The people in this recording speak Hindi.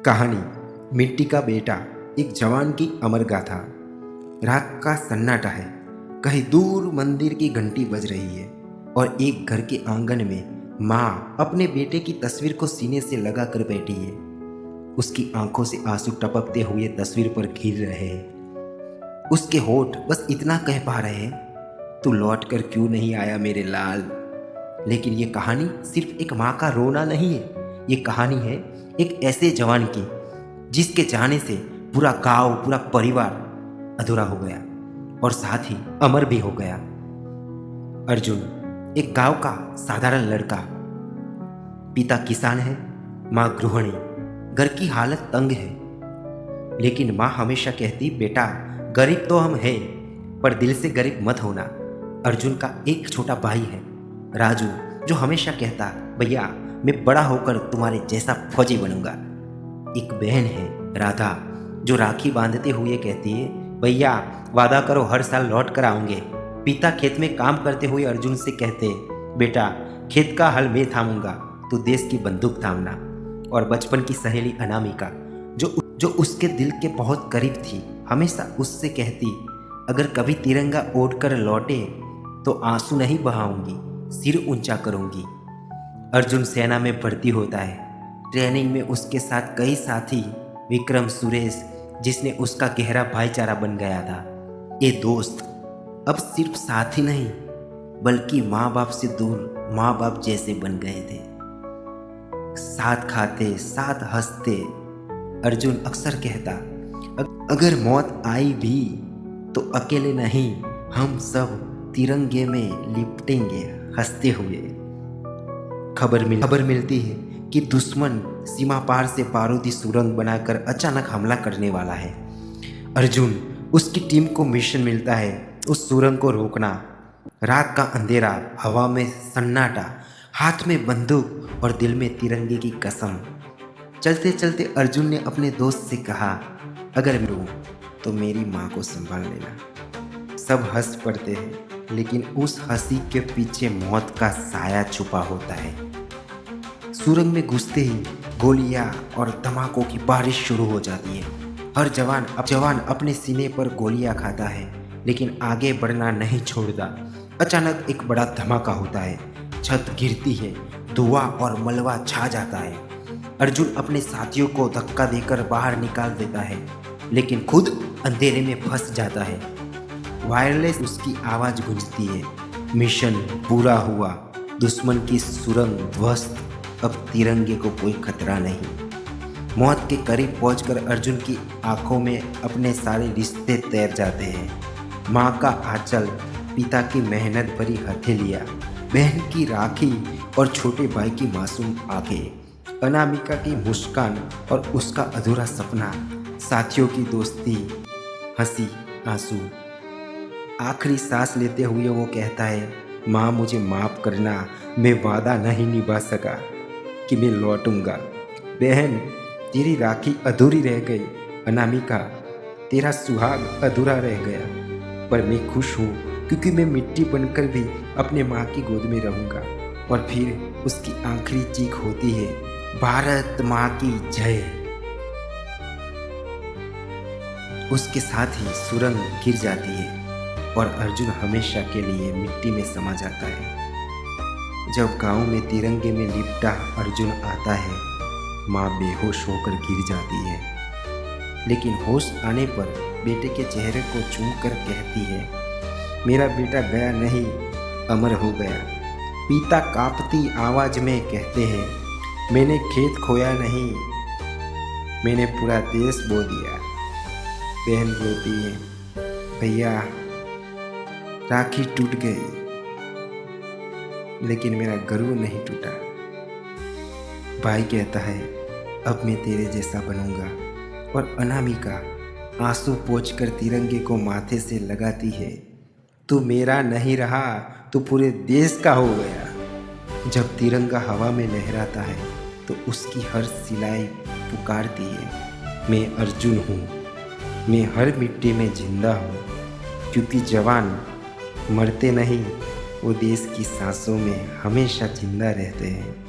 कहानी मिट्टी का बेटा, एक जवान की अमर गाथा। रात का सन्नाटा है। कहीं दूर मंदिर की घंटी बज रही है और एक घर के आंगन में माँ अपने बेटे की तस्वीर को सीने से लगा कर बैठी है। उसकी आंखों से आंसू टपकते हुए तस्वीर पर गिर रहे हैं। उसके होठ बस इतना कह पा रहे हैं, तू लौट कर क्यों नहीं आया मेरे लाल। लेकिन ये कहानी सिर्फ एक माँ का रोना नहीं है। ये कहानी है एक ऐसे जवान की जिसके जाने से पूरा गांव, पूरा परिवार अधूरा हो गया और साथ ही अमर भी हो गया। अर्जुन एक गांव का साधारण लड़का। पिता किसान है, माँ गृहिणी। घर की हालत तंग है, लेकिन माँ हमेशा कहती, बेटा गरीब तो हम हैं, पर दिल से गरीब मत होना। अर्जुन का एक छोटा भाई है, राजू, जो हमेशा कहता, भैया मैं बड़ा होकर तुम्हारे जैसा फौजी बनूंगा। एक बहन है, राधा, जो राखी बांधते हुए कहती है, भैया वादा करो हर साल लौट कर आऊंगे। पिता खेत में काम करते हुए अर्जुन से कहते, बेटा खेत का हल मैं थामूंगा, तू देश की बंदूक थामना। और बचपन की सहेली अनामिका, जो उसके दिल के बहुत करीब थी, हमेशा उससे कहती, अगर कभी तिरंगा ओढ़ कर लौटे तो आंसू नहीं बहाऊंगी, सिर ऊंचा करूंगी। अर्जुन सेना में भर्ती होता है। ट्रेनिंग में उसके साथ कई साथी, विक्रम, सुरेश, जिसने उसका गहरा भाईचारा बन गया था। ये दोस्त अब सिर्फ साथी नहीं, बल्कि माँ बाप से दूर माँ बाप जैसे बन गए थे। साथ खाते, साथ हंसते। अर्जुन अक्सर कहता, अगर मौत आई भी तो अकेले नहीं, हम सब तिरंगे में लिपटेंगे हंसते हुए। खबर मिलती है कि दुश्मन सीमा पार से बारूदी सुरंग बनाकर अचानक हमला करने वाला है। अर्जुन, उसकी टीम को मिशन मिलता है उस सुरंग को रोकना। रात का अंधेरा, हवा में सन्नाटा, हाथ में बंदूक और दिल में तिरंगे की कसम। चलते चलते अर्जुन ने अपने दोस्त से कहा, अगर मरूं तो मेरी माँ को संभाल लेना। सब हंस पड़ते हैं, लेकिन उस हंसी के पीछे मौत का साया छुपा होता है। सुरंग में घुसते ही गोलियां और धमाकों की बारिश शुरू हो जाती है। हर जवान अपने सीने पर गोलियां खाता है, लेकिन आगे बढ़ना नहीं छोड़ता। अचानक एक बड़ा धमाका होता है, छत गिरती है, धुआं और मलबा छा जाता है। अर्जुन अपने साथियों को धक्का देकर बाहर निकाल देता है, लेकिन खुद अंधेरे में फंस जाता है। वायरलेस उसकी आवाज गूंजती है, मिशन पूरा हुआ, दुश्मन की सुरंग ध्वस्त, अब तिरंगे को कोई खतरा नहीं। मौत के करीब पहुंचकर अर्जुन की आंखों में अपने सारे रिश्ते तैर जाते हैं। माँ का आंचल, पिता की मेहनत भरी हथेलियाँ, बहन की राखी और छोटे भाई की मासूम आंखें, अनामिका की मुस्कान और उसका अधूरा सपना, साथियों की दोस्ती, हंसी, आंसू। आखिरी सांस लेते हुए वो कहता है, माँ मुझे माफ़ करना, मैं वादा नहीं निभा सका कि मैं लौटूंगा। बहन तेरी राखी अधूरी रह गई, अनामिका तेरा सुहाग अधूरा रह गया, पर मैं खुश हूँ क्योंकि मैं मिट्टी बनकर भी अपने माँ की गोद में रहूँगा। और फिर उसकी आखिरी चीख होती है, भारत माँ की जय। उसके साथ ही सुरंग गिर जाती है और अर्जुन हमेशा के लिए मिट्टी में समा जाता है। जब गांव में तिरंगे में लिपटा अर्जुन आता है, माँ बेहोश होकर गिर जाती है, लेकिन होश आने पर बेटे के चेहरे को चूमकर कहती है, मेरा बेटा गया नहीं, अमर हो गया। पिता कांपती आवाज में कहते हैं, मैंने खेत खोया नहीं, मैंने पूरा देश बो दिया। बहन बोलती है, भैया राखी टूट गई, लेकिन मेरा गर्व नहीं टूटा। भाई कहता है, अब मैं तेरे जैसा बनूंगा। और अनामिका आंसू पोंछकर तिरंगे को माथे से लगाती है, तू मेरा नहीं रहा, तू पूरे देश का हो गया। जब तिरंगा हवा में लहराता है तो उसकी हर सिलाई पुकारती है, मैं अर्जुन हूँ, मैं हर मिट्टी में जिंदा हूँ, क्योंकि जवान मरते नहीं, वो देश की सांसों में हमेशा जिंदा रहते हैं।